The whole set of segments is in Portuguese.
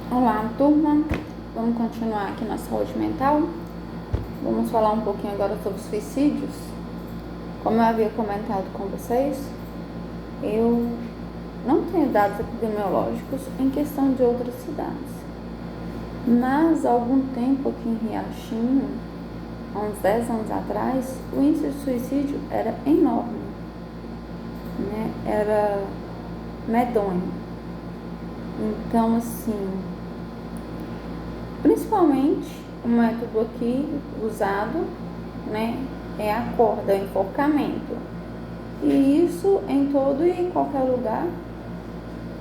Olá, turma. Vamos continuar aqui na saúde mental. Vamos falar um pouquinho agora sobre suicídios. Como eu havia comentado com vocês, eu não tenho dados epidemiológicos em questão de outras cidades. Mas há algum tempo aqui em Riachinho, há uns 10 anos atrás, o índice de suicídio era enorme, né? Era medonho. Então, assim, principalmente o método aqui usado, né, é a corda, o enforcamento. E isso em todo e qualquer lugar,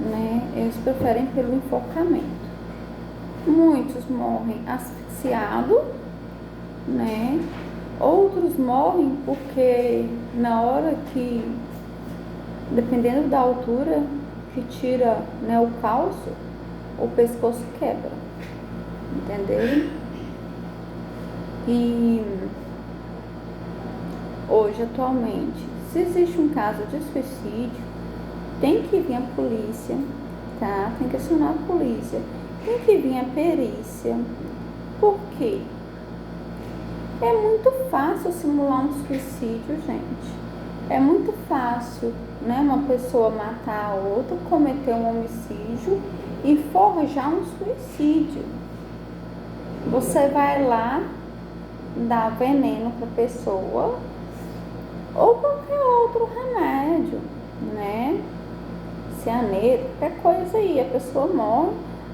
né, eles preferem pelo enforcamento. Muitos morrem asfixiados, né, outros morrem porque na hora que, dependendo da altura que tira, né, o calço, o pescoço quebra, entendeu? E hoje, atualmente, se existe um caso de suicídio, tem que vir a polícia, tá? Tem que acionar a polícia, tem que vir a perícia. Por quê? É muito fácil simular um suicídio, gente. É muito fácil, né, uma pessoa matar a outra, cometer um homicídio e forjar um suicídio. Você vai lá, dá veneno para a pessoa ou qualquer outro remédio, né? Cianeto, qualquer coisa aí, a pessoa morre,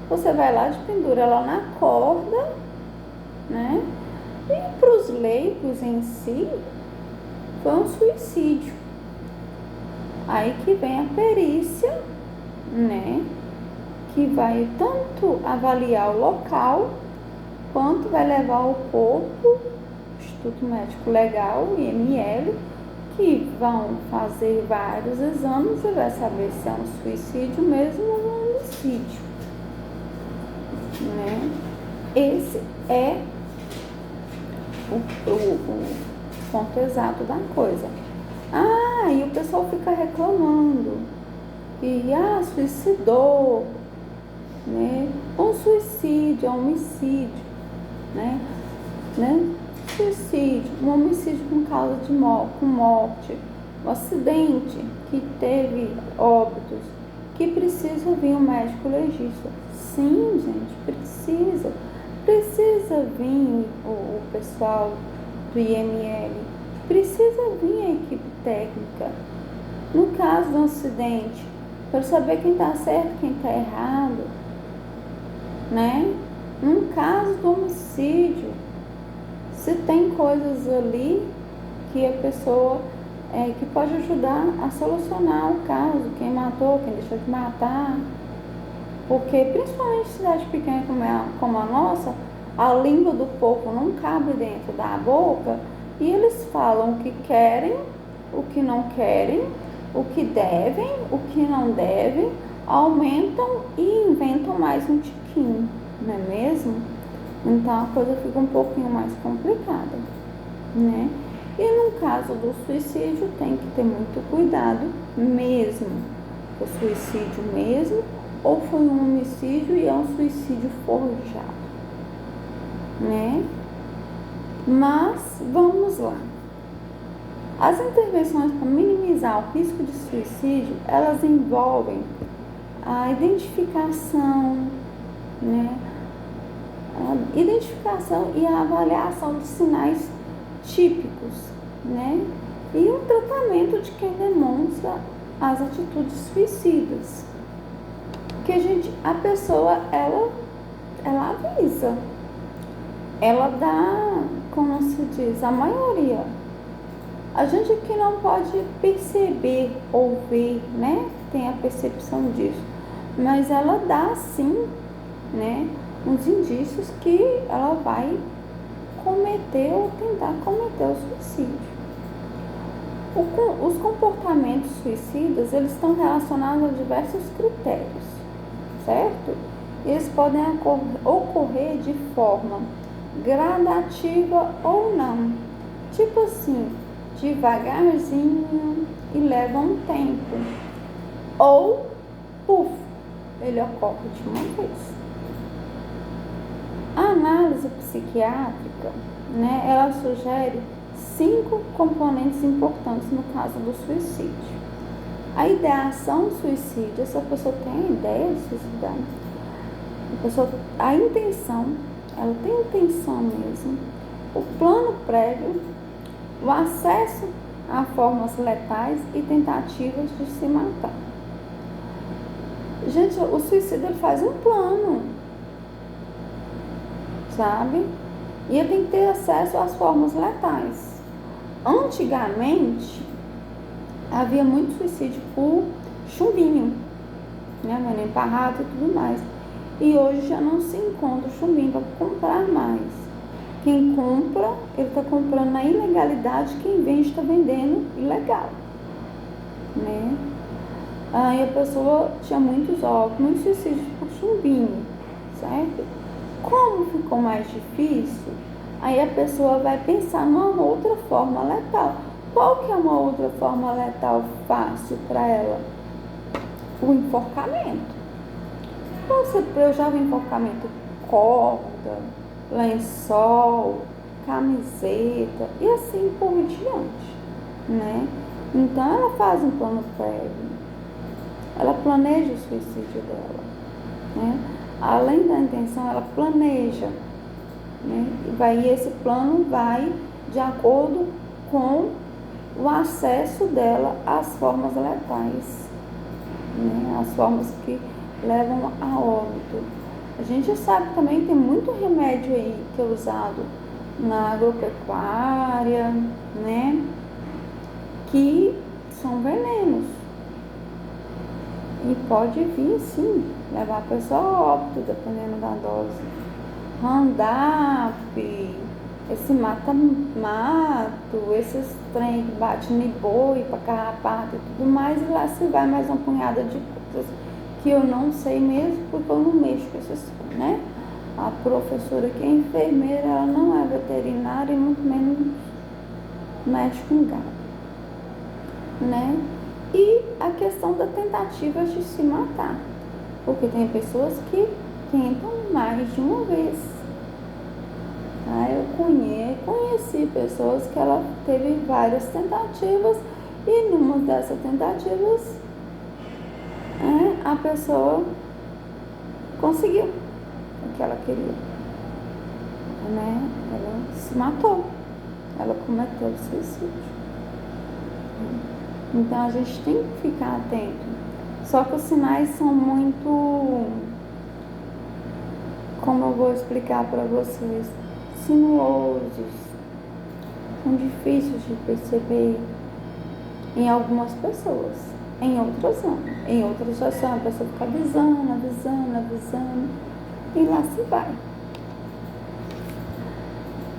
você vai lá, pendura ela na corda, né? E para os leigos em si, foi um suicídio. Aí que vem a perícia, né? Que vai tanto avaliar o local, quanto vai levar o corpo, Instituto Médico Legal, IML, que vão fazer vários exames e vai saber se é um suicídio mesmo ou um homicídio, né? Esse é o ponto exato da coisa. E o pessoal fica reclamando que suicidou, né? Um suicídio, um homicídio, né? Suicídio, um homicídio com causa de morte, um acidente que teve óbitos, que precisa vir um médico legista. Sim, gente, precisa vir o pessoal do IML, precisa vir a equipe técnica. No caso do acidente, para saber quem está certo, quem está errado, né? No caso do homicídio, se tem coisas ali que a pessoa que pode ajudar a solucionar o caso, quem matou, quem deixou de matar, porque principalmente em cidade pequena como a nossa, a língua do povo não cabe dentro da boca e eles falam o que querem, o que não querem, o que devem, o que não devem, aumentam e inventam mais um tiquinho, não é mesmo? Então a coisa fica um pouquinho mais complicada, né? E no caso do suicídio tem que ter muito cuidado mesmo. Foi suicídio mesmo ou foi um homicídio e é um suicídio forjado, né? Mas vamos lá. As intervenções para minimizar o risco de suicídio, elas envolvem a identificação, né? A identificação e a avaliação de sinais típicos, né? E um tratamento de quem demonstra as atitudes suicidas. Que a pessoa, ela avisa, ela dá, como se diz, a maioria. A gente aqui não pode perceber ou ver, né? Tem a percepção disso, mas ela dá sim, né? Uns indícios que ela vai cometer ou tentar cometer o suicídio. Os comportamentos suicidas, eles estão relacionados a diversos critérios, certo? Eles podem ocorrer de forma gradativa ou não. Tipo assim, devagarzinho e leva um tempo. Ou, ele ocorre de uma vez. A análise psiquiátrica, né, ela sugere 5 componentes importantes no caso do suicídio. A ideação suicídio, essa pessoa tem a ideia de suicidar. A intenção, ela tem intenção mesmo. O plano prévio, o acesso a formas letais e tentativas de se matar. Gente, o suicídio ele faz um plano, sabe? E ele tem que ter acesso às formas letais. Antigamente, havia muito suicídio por chumbinho, né? Veneno emparrado e tudo mais. E hoje já não se encontra chumbinho para comprar mais. Quem compra, ele está comprando na ilegalidade, quem vende está vendendo ilegal, né? Aí a pessoa tinha muitos suicídios por chumbinho, certo? Como ficou mais difícil, aí a pessoa vai pensar numa outra forma letal. Qual que é uma outra forma letal fácil para ela? O enforcamento. Eu já vi enforcamento corda, lençol, camiseta e assim por diante, né? Então ela faz um plano prévio, ela planeja o suicídio dela, né? Além da intenção, ela planeja, né? E esse plano vai de acordo com o acesso dela às formas letais, né? As formas que levam a óbito. A gente sabe também que tem muito remédio aí que é usado na agropecuária, né? Que são venenos. E pode vir, sim, levar a pessoa a óbito, dependendo da dose. Roundup, esse mata-mato, esses trem que bate no boi para carrapato e tudo mais, e lá se vai mais uma punhada de coisas que eu não sei mesmo, porque eu não mexo com esses, né? A professora que é enfermeira, ela não é veterinária e muito menos mexe com gado, né? E a questão da tentativa de se matar, porque tem pessoas que tentam mais de uma vez. Eu conheci pessoas que ela teve várias tentativas e numa dessas tentativas a pessoa conseguiu o que ela queria, né? Ela se matou, ela cometeu o suicídio. Então a gente tem que ficar atento. Só que os sinais são muito, como eu vou explicar para vocês, sinuosos, são difíceis de perceber em algumas pessoas, em outras não. Em outras já são, a pessoa fica avisando, e lá se vai.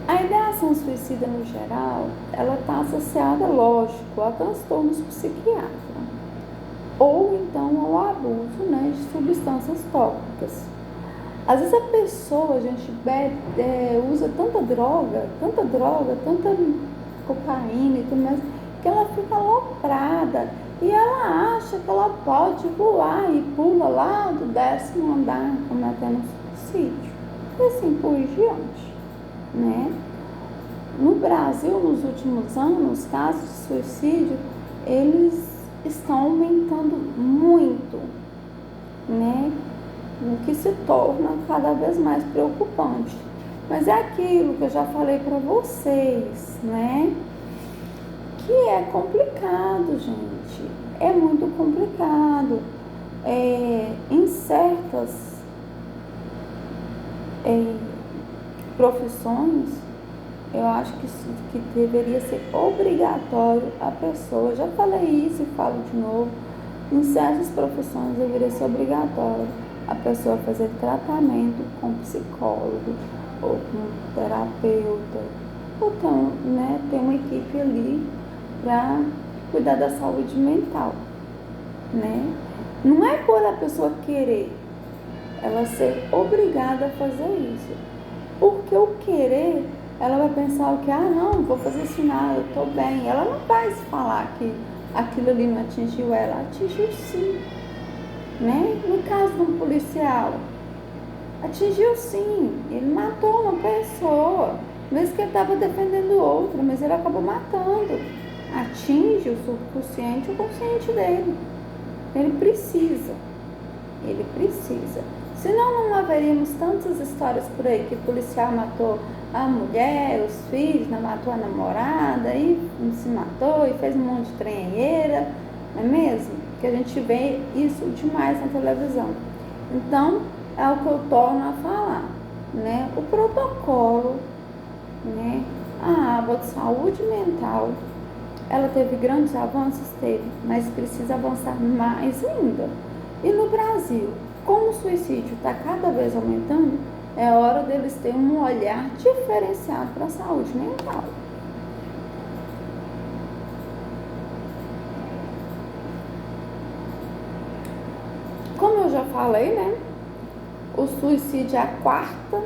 A ideação suicida no geral, ela está associada, lógico, a transtornos psiquiátricos ou então ao abuso, né, de substâncias tóxicas. Às vezes a pessoa, a gente usa tanta droga, tanta cocaína e tudo mais, que ela fica aloprada e ela acha que ela pode voar e pula lá do 10º andar, cometendo suicídio, e assim por diante, né? No Brasil, nos últimos anos, casos de suicídio, eles estão aumentando muito, né? O que se torna cada vez mais preocupante. Mas é aquilo que eu já falei para vocês, né? Que é complicado, gente. É muito complicado. Em certas profissões, eu acho que deveria ser obrigatório a pessoa, já falei isso e falo de novo, em certas profissões deveria ser obrigatório a pessoa fazer tratamento com psicólogo ou com terapeuta, ou então, né, ter uma equipe ali para cuidar da saúde mental, né? Não é por a pessoa querer, ela ser obrigada a fazer isso, porque o querer, ela vai pensar o que, não, vou fazer isso nada, eu tô bem. Ela não vai falar que aquilo ali não atingiu ela, atingiu sim, né? No caso de um policial, Atingiu sim, ele matou uma pessoa, mesmo que ele estava defendendo outra, mas ele acabou matando. Atinge o subconsciente, o consciente dele. Ele precisa. Senão não haveríamos tantas histórias por aí que o policial matou a mulher, os filhos, matou a namorada, e se matou e fez um monte de tranheira, não é mesmo? Que a gente vê isso demais na televisão. Então, é o que eu torno a falar, né? O protocolo, né? A aba de saúde mental, ela teve grandes avanços, mas precisa avançar mais ainda. E no Brasil, como o suicídio está cada vez aumentando, é hora deles terem um olhar diferenciado para a saúde mental. Como eu já falei, né? O suicídio é a quarta,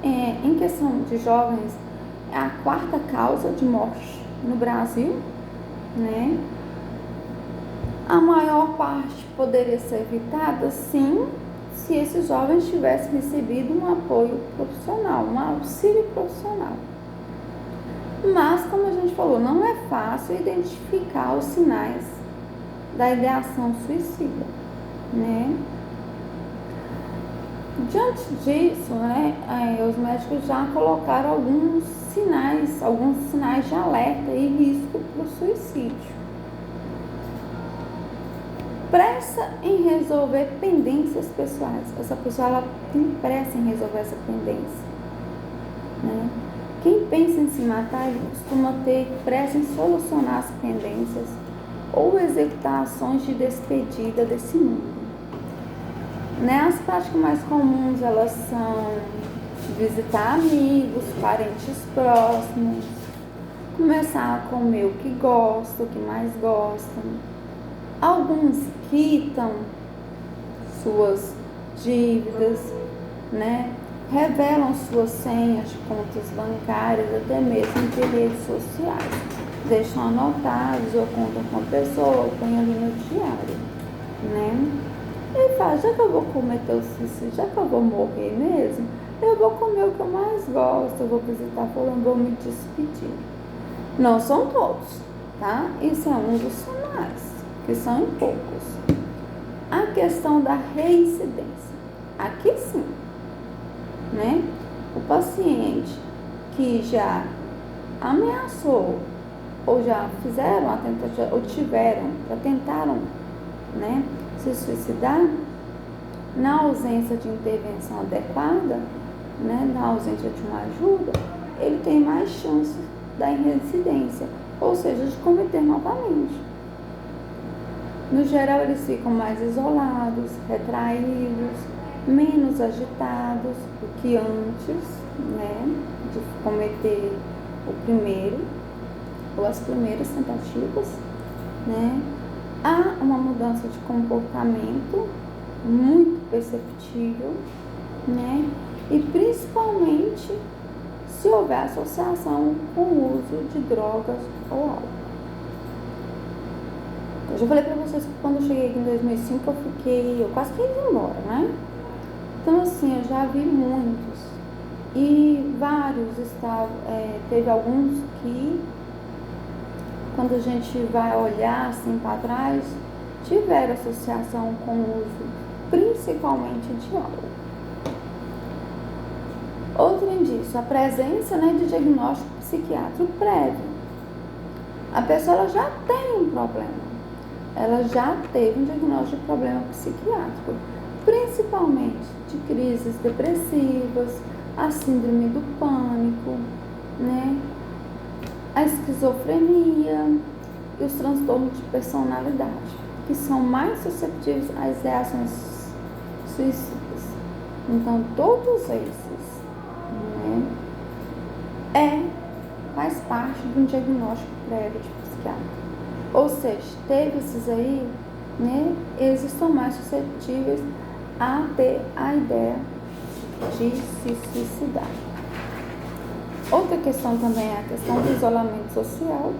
em questão de jovens, é a quarta causa de morte no Brasil, né? A maior parte poderia ser evitada, sim, se esses jovens tivessem recebido um apoio profissional, um auxílio profissional. Mas, como a gente falou, não é fácil identificar os sinais da ideação suicida, né? Diante disso, né, os médicos já colocaram alguns sinais de alerta e risco para o suicídio. Pressa em resolver pendências pessoais. Essa pessoa, ela tem pressa em resolver essa pendência, né? Quem pensa em se matar, ele costuma ter pressa em solucionar as pendências ou executar ações de despedida desse mundo, né? As práticas mais comuns, elas são visitar amigos, parentes próximos, começar a comer o que gosta, o que mais gostam. Alguns quitam suas dívidas, né? Revelam suas senhas de contas bancárias, até mesmo de redes sociais. Deixam anotados, ou contam com a pessoa, ou põem ali no diário, né? E fala, já que eu vou cometer o suicídio, já que eu vou morrer mesmo, eu vou comer o que eu mais gosto, eu vou visitar fulano, vou me despedir. Não são todos, tá? Isso é um dos sinais, que são em poucos. A questão da reincidência. Aqui sim, né? O paciente que já ameaçou, ou já fizeram a tentativa, ou já tentaram, né, se suicidar, na ausência de intervenção adequada, né, na ausência de uma ajuda, ele tem mais chance da reincidência, ou seja, de cometer novamente. No geral, eles ficam mais isolados, retraídos, menos agitados do que antes, né, de cometer o primeiro ou as primeiras tentativas, né. Há uma mudança de comportamento muito perceptível, né, e principalmente se houver associação com o uso de drogas ou álcool. Eu já falei para vocês que quando eu cheguei aqui em 2005 eu quase que ia embora, né? Então assim, eu já vi muitos e vários teve alguns que, quando a gente vai olhar assim para trás, tiveram associação com o uso principalmente de álcool. Outro indício, a presença, né, de diagnóstico psiquiátrico prévio. A pessoa ela já tem um problema, ela já teve um diagnóstico de problema psiquiátrico, principalmente de crises depressivas, a síndrome do pânico, né, a esquizofrenia e os transtornos de personalidade, que são mais susceptíveis às reações suicidas. Então, todos esses, né, faz parte de um diagnóstico prévio de psiquiatra. Ou seja, teve esses aí, né, eles estão mais suscetíveis a ter a ideia de se suicidar. Outra questão também é a questão do isolamento social.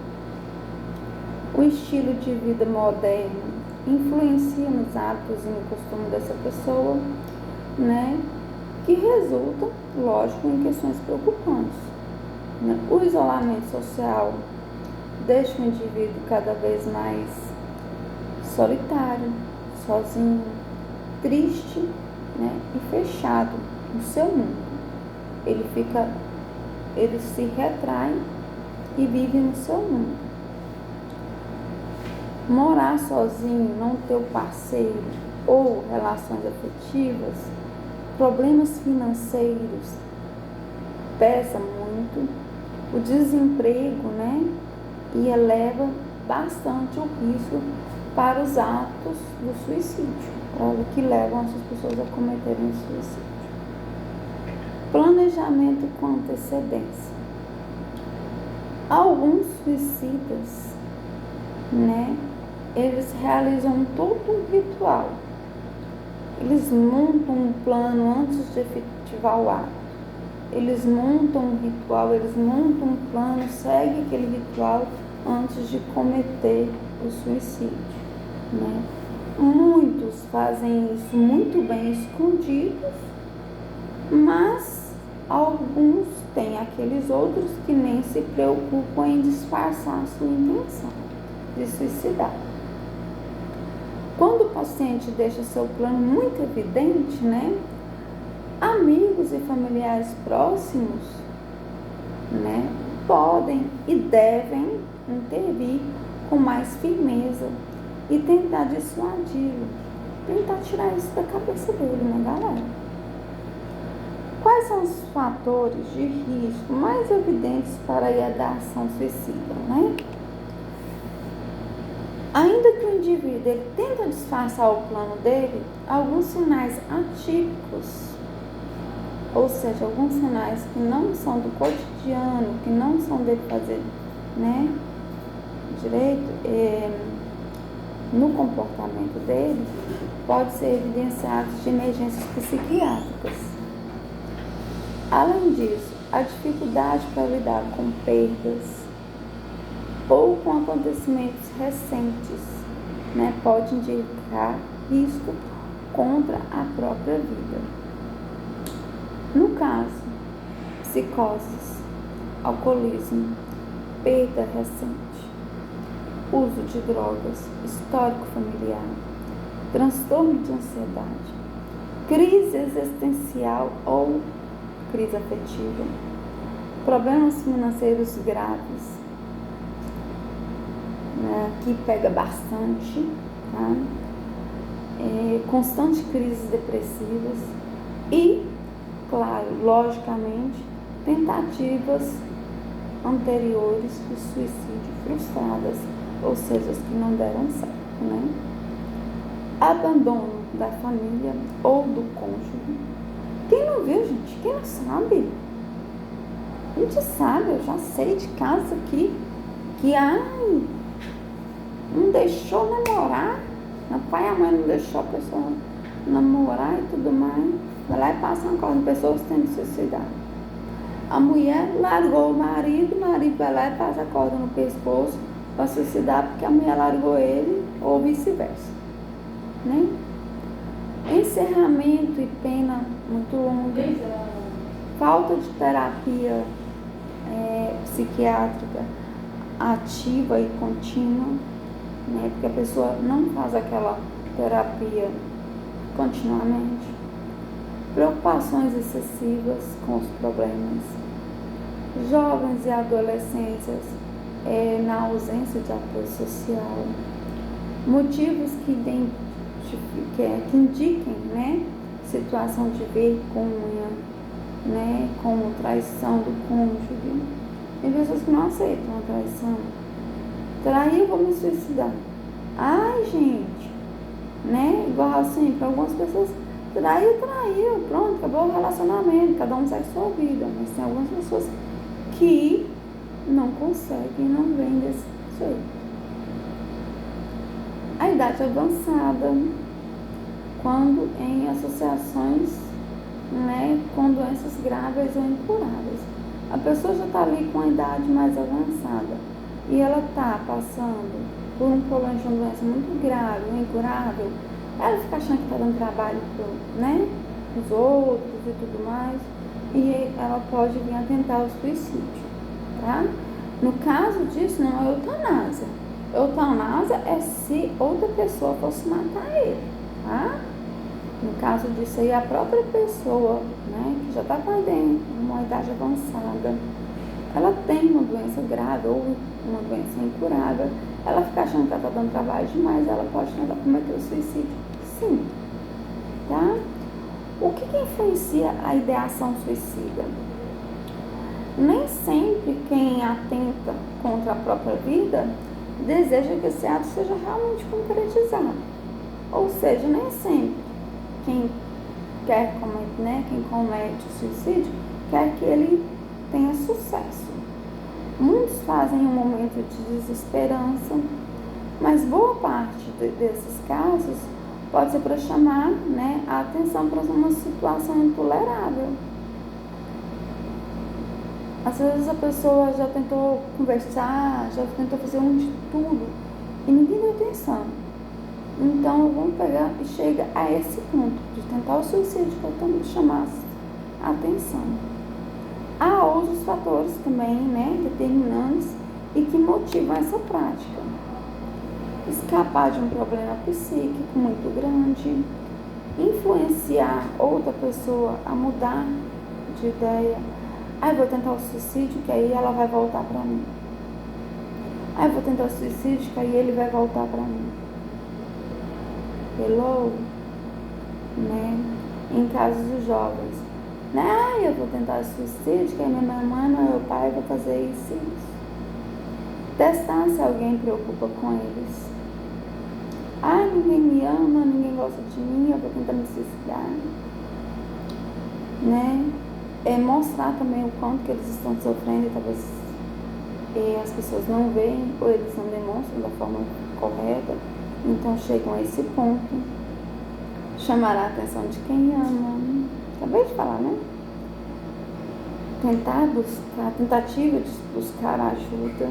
O estilo de vida moderno influencia nos hábitos e no costume dessa pessoa, né? que resulta, lógico, em questões preocupantes, né? O isolamento social deixa o indivíduo cada vez mais solitário, sozinho, triste, né? E fechado no seu mundo. Ele se retrai e vive no seu mundo. Morar sozinho, não ter o parceiro ou relações afetivas, problemas financeiros, pesa muito, o desemprego, né? E eleva bastante o risco para os atos do suicídio, que levam essas pessoas a cometerem suicídio. Planejamento com antecedência. Alguns suicidas, né? Eles realizam todo um ritual. Eles montam um plano antes de efetivar o ato. Eles montam um ritual, eles montam um plano, seguem aquele ritual antes de cometer o suicídio, né? Muitos fazem isso muito bem escondidos, mas alguns têm aqueles outros que nem se preocupam em disfarçar a sua intenção de suicidar. Quando o paciente deixa seu plano muito evidente, né? Amigos e familiares próximos, né? Podem e devem intervir com mais firmeza e tentar dissuadi-lo, tentar tirar isso da cabeça dele, né, galera? Quais são os fatores de risco mais evidentes para a ideação suicida, né? Ainda que o indivíduo ele tenta disfarçar o plano dele, alguns sinais atípicos, ou seja, alguns sinais que não são do cotidiano, que não são dele fazer, né, direito, no comportamento dele, pode ser evidenciado de emergências psiquiátricas. Além disso, a dificuldade para lidar com perdas ou com acontecimentos recentes, né, pode indicar risco contra a própria vida. No caso, psicoses, alcoolismo, perda recente, uso de drogas, histórico familiar, transtorno de ansiedade, crise existencial ou crise afetiva, problemas financeiros graves, né, que pega bastante, tá? Constantes crises depressivas e, claro, logicamente, tentativas anteriores de suicídio frustradas, ou seja, as que não deram certo, né? Abandono da família ou do cônjuge. Quem não viu, gente? Quem não sabe? A gente sabe, eu já sei de casos aqui que, não deixou namorar, o pai e a mãe não deixou a pessoa namorar e tudo mais, vai lá e passa uma corda, pessoas tendo suicidar. A mulher largou o marido vai lá e passa a corda no pescoço para suicidar porque a mulher largou ele, ou vice-versa, né? Encerramento e pena muito longa, falta de terapia psiquiátrica ativa e contínua, né? Porque a pessoa não faz aquela terapia continuamente, preocupações excessivas com os problemas, jovens e adolescências na ausência de apoio social, motivos que indiquem, né, situação de vergonha, né, como traição do cônjuge. Tem pessoas que não aceitam a traição. Traiu, vou me suicidar. Ai, gente, né, igual assim, para algumas pessoas, traiu, pronto, acabou o relacionamento, cada um segue sua vida. Mas tem algumas pessoas que não conseguem, não vêm desse jeito. A idade avançada, quando em associações, né, com doenças graves ou incuráveis. A pessoa já está ali com a idade mais avançada e ela está passando por um problema de uma doença muito grave ou incurável, ela fica achando que está dando trabalho, né, os outros e tudo mais, e ela pode vir a tentar o suicídio, tá? No caso disso, não é eutanásia. Eutanásia é se outra pessoa fosse matar ele, tá? No caso disso aí, a própria pessoa, né, que já está com uma idade avançada, ela tem uma doença grave ou uma doença incurável, ela fica achando que ela está dando trabalho demais, ela pode tentar cometer o suicídio. Sim, tá? O que influencia a ideação suicida? Nem sempre quem atenta contra a própria vida deseja que esse ato seja realmente concretizado. Ou seja, nem sempre quem comete o suicídio quer que ele tenha sucesso. Muitos fazem um momento de desesperança, mas boa parte desses casos pode ser para chamar, né, a atenção para uma situação intolerável. Às vezes a pessoa já tentou conversar, já tentou fazer de tudo e ninguém deu atenção. Então vamos pegar e chega a esse ponto de tentar o suicídio para também chamar a atenção. Há outros fatores também, né, determinantes e que motivam essa prática. Escapar de um problema psíquico muito grande, influenciar outra pessoa a mudar de ideia. Vou tentar o suicídio, que aí ela vai voltar para mim. Vou tentar o suicídio, que aí ele vai voltar para mim. Hello? Né? Em casos dos jovens. Eu vou tentar o suicídio, que aí minha mamãe, meu pai vai fazer isso e isso. Testar se alguém preocupa com eles. Ninguém me ama, ninguém gosta de mim, eu vou tentar me suicidar. Né? Mostrar também o quanto que eles estão sofrendo e talvez as pessoas não veem ou eles não demonstram da forma correta. Então chegam a esse ponto. Chamar a atenção de quem ama. Acabei de falar, né? Tentativa de buscar ajuda.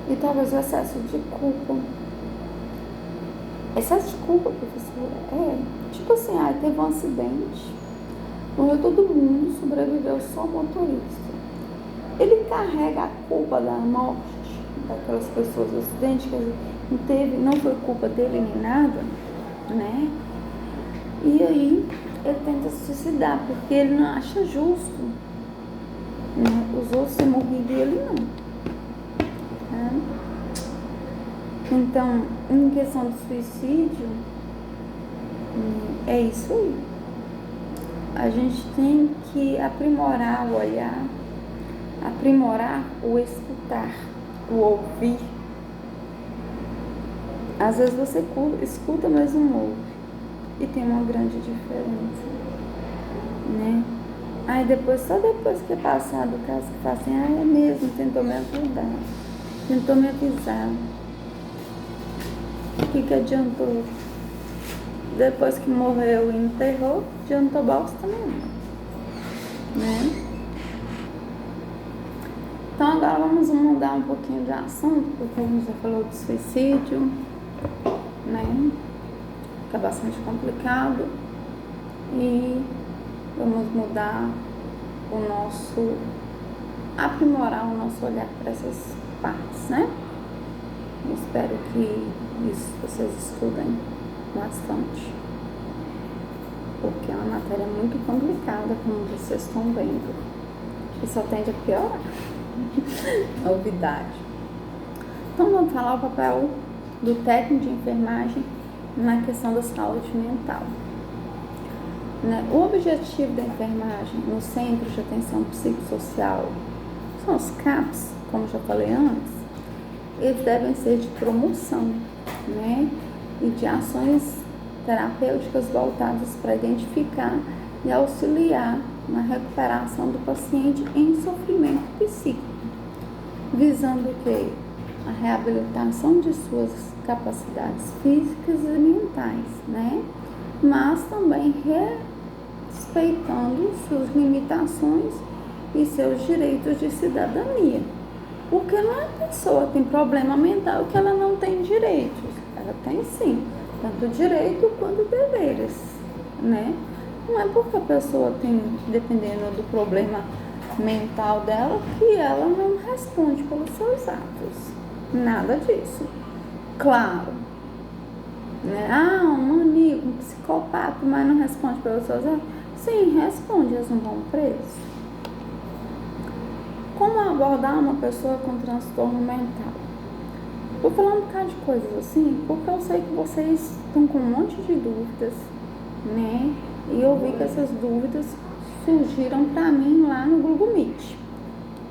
E talvez o excesso de culpa. Excesso de culpa, professora? Tipo assim, teve um acidente. Morreu todo mundo, sobreviveu só o motorista. Ele carrega a culpa da morte daquelas pessoas do acidente, que não foi culpa dele nem nada, né? E aí ele tenta se suicidar, porque ele não acha justo, né, os outros terem morrido e ele não. Tá? Então, em questão do suicídio, é isso aí. A gente tem que aprimorar o olhar, aprimorar o escutar, o ouvir. Às vezes você escuta, mas não ouve. E tem uma grande diferença, né? Só depois que é passado o caso, que fala assim, é mesmo, tentou me ajudar, tentou me avisar. O que adiantou? Depois que morreu e enterrou, adiantou bosta nenhuma, né? Então agora vamos mudar um pouquinho de assunto, porque a gente já falou de suicídio, né? Que é bastante complicado. E vamos aprimorar o nosso olhar para essas partes, né? Eu espero que isso vocês estudem bastante, porque é uma matéria muito complicada, como vocês estão vendo, e só tende a piorar. Novidade. Então vamos falar o papel do técnico de enfermagem na questão da saúde mental. O objetivo da enfermagem no Centro de Atenção Psicossocial são os CAPs, como já falei antes. Eles devem ser de promoção, né, e de ações terapêuticas voltadas para identificar e auxiliar na recuperação do paciente em sofrimento psíquico, visando o quê? A reabilitação de suas capacidades físicas e mentais, né? Mas também respeitando suas limitações e seus direitos de cidadania. Porque não é a pessoa que tem problema mental que ela não tem direitos. Ela tem sim, tanto direito quanto deveres, né? Não é porque a pessoa tem, dependendo do problema mental dela, que ela não responde pelos seus atos. Nada disso. Claro, né? Ah, um maníaco, um psicopata, mas não responde pelos seus atos? Sim, responde, eles não vão presos. Como abordar uma pessoa com transtorno mental? Vou falar um bocado de coisas assim, porque eu sei que vocês estão com um monte de dúvidas, né? E eu vi que essas dúvidas surgiram para mim lá no Google Meet.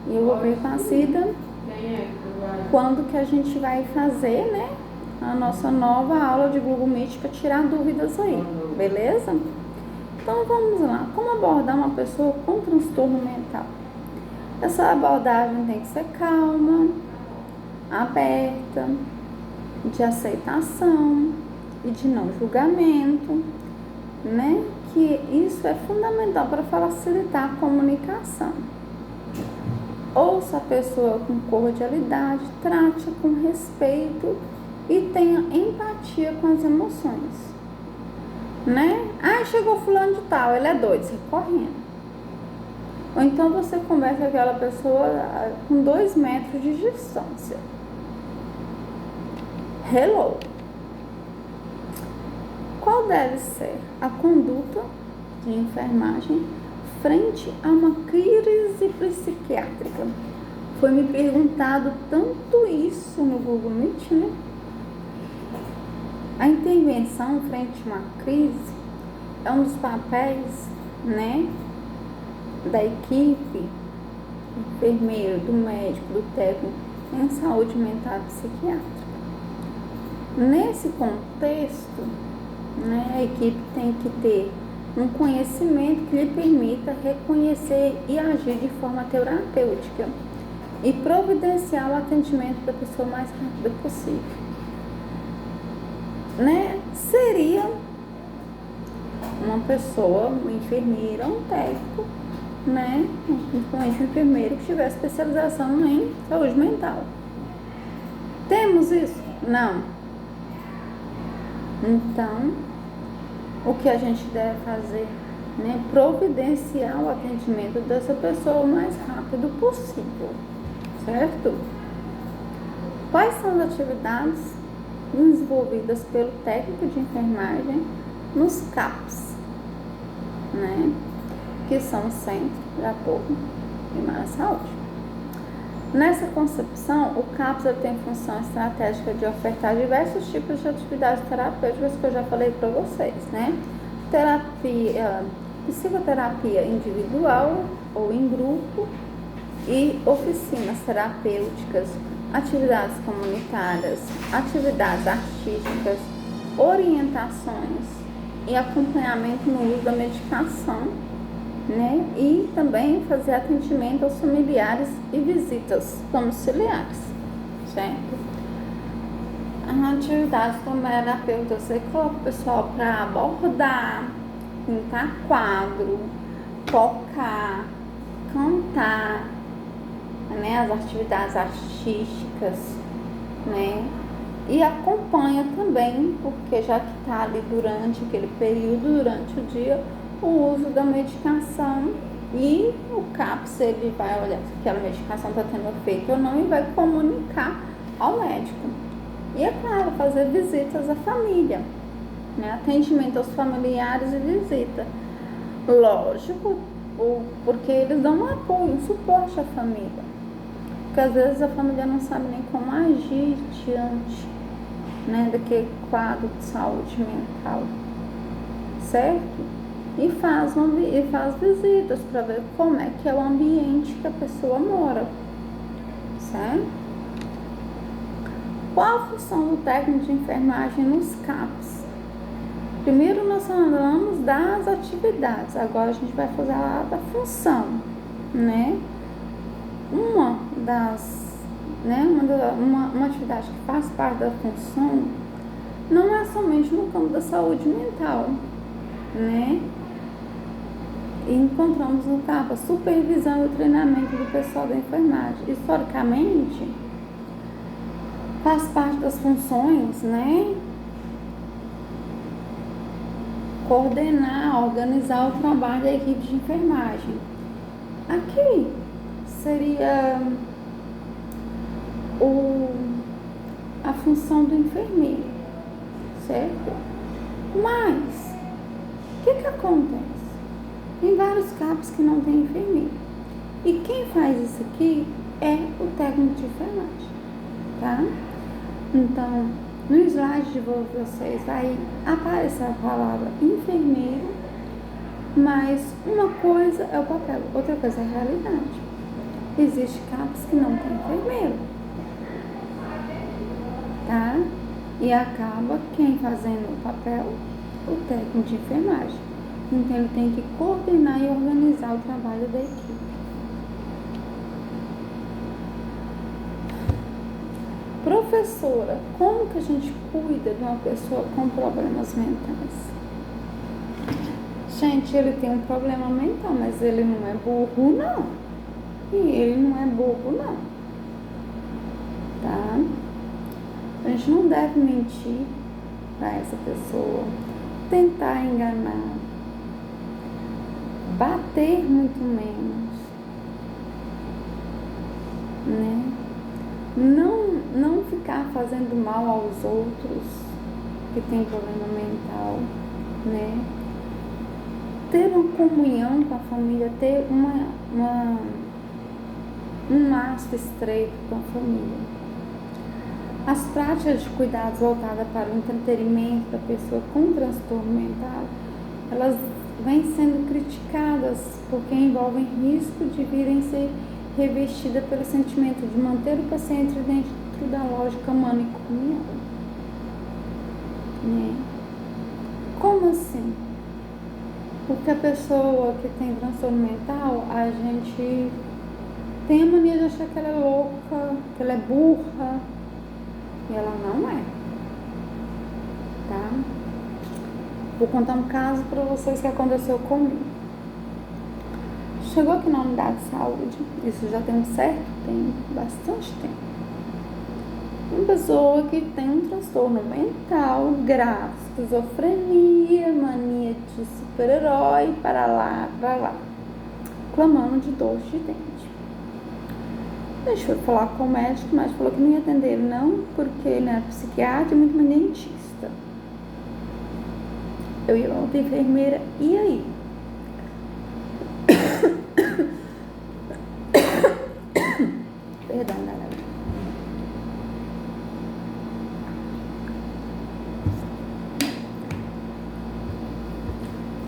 E eu vou ver com a Cida quando que a gente vai fazer, né, a nossa nova aula de Google Meet para tirar dúvidas aí, beleza? Então vamos lá. Como abordar uma pessoa com transtorno mental? Essa abordagem tem que ser calma, aberta, de aceitação e de não julgamento, né? Que isso é fundamental para facilitar a comunicação. Ouça a pessoa com cordialidade, trate com respeito e tenha empatia com as emoções, né? Ah, chegou fulano de tal, ele é doido, você correndo. Ou então você conversa com aquela pessoa com 2 metros de distância. Hello. Qual deve ser a conduta de enfermagem frente a uma crise psiquiátrica? Foi me perguntado tanto isso no Google Meet, né? A intervenção frente a uma crise é um dos papéis, né, da equipe, do enfermeiro, do médico, do técnico em saúde mental e psiquiátrica. Nesse contexto, né, a equipe tem que ter um conhecimento que lhe permita reconhecer e agir de forma terapêutica e providenciar o atendimento da pessoa o mais rápido possível. Né? Seria uma pessoa, uma enfermeira, um técnico, né? Principalmente um enfermeiro que tivesse especialização em saúde mental. Temos isso? Não. Então, o que a gente deve fazer, né? Providenciar o atendimento dessa pessoa o mais rápido possível, certo? Quais são as atividades desenvolvidas pelo técnico de enfermagem nos CAPs, né? Que são os Centros de Apoio Primário à Saúde. Nessa concepção, o CAPS tem função estratégica de ofertar diversos tipos de atividades terapêuticas que eu já falei para vocês, né? Terapia, psicoterapia individual ou em grupo e oficinas terapêuticas, atividades comunitárias, atividades artísticas, orientações e acompanhamento no uso da medicação, né? E também fazer atendimento aos familiares e visitas domiciliares, certo? As atividades terapêuticas, você coloca o pessoal para abordar, pintar quadro, tocar, cantar, né? As atividades artísticas, né? E acompanha também, porque já que está ali durante aquele período, durante o dia, o uso da medicação, e o CAPS ele vai olhar se aquela medicação está tendo efeito ou não e vai comunicar ao médico. E é claro, fazer visitas à família, né? Atendimento aos familiares e visita. Lógico, porque eles dão um apoio, um suporte à família. Porque às vezes a família não sabe nem como agir diante, né, daquele quadro de saúde mental, certo? E faz visitas para ver como é que é o ambiente que a pessoa mora, certo? Qual a função do técnico de enfermagem nos CAPs? Primeiro nós falamos das atividades, agora a gente vai fazer da função, né? Uma atividade que faz parte da função não é somente no campo da saúde mental, né? E encontramos no CAP a supervisão e o treinamento do pessoal da enfermagem. Historicamente, faz parte das funções, né? coordenar, organizar o trabalho da equipe de enfermagem. Aqui seria a função do enfermeiro, certo? Mas, o que acontece? Tem vários CAPs que não tem enfermeiro. E quem faz isso aqui é o técnico de enfermagem, tá? Então, no slide de vocês vai aparecer a palavra enfermeiro, mas uma coisa é o papel, outra coisa é a realidade. Existem CAPs que não tem enfermeiro, tá? E acaba quem fazendo o papel? O técnico de enfermagem. Então ele tem que coordenar e organizar o trabalho da equipe. Professora, como que a gente cuida de uma pessoa com problemas mentais? Gente, ele tem um problema mental, mas ele não é burro, não. E ele não é bobo, não. Tá? A gente não deve mentir para essa pessoa, tentar enganar, bater muito menos, né? Não ficar fazendo mal aos outros que têm problema mental, né? Ter uma comunhão com a família, ter um laço estreito com a família. As práticas de cuidados voltadas para o entretenimento da pessoa com transtorno mental, elas vêm sendo criticadas porque envolvem risco de virem ser revestida pelo sentimento de manter o paciente dentro da lógica manicomial. Né? Como assim? Porque a pessoa que tem transtorno mental, a gente tem a mania de achar que ela é louca, que ela é burra, e ela não é. Tá? Vou contar um caso para vocês que aconteceu comigo. Chegou aqui na unidade de saúde, isso já tem um certo tempo, bastante tempo. Uma pessoa que tem um transtorno mental grave, esquizofrenia, mania de super-herói, para lá, clamando de dor de dente. A gente foi falar com o médico, o médico falou que não ia atender ele não, porque ele era psiquiatra e muito mais dentista. Eu ia para enfermeira, e aí? Perdão, galera.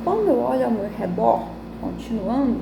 Quando eu olho ao meu redor, continuando,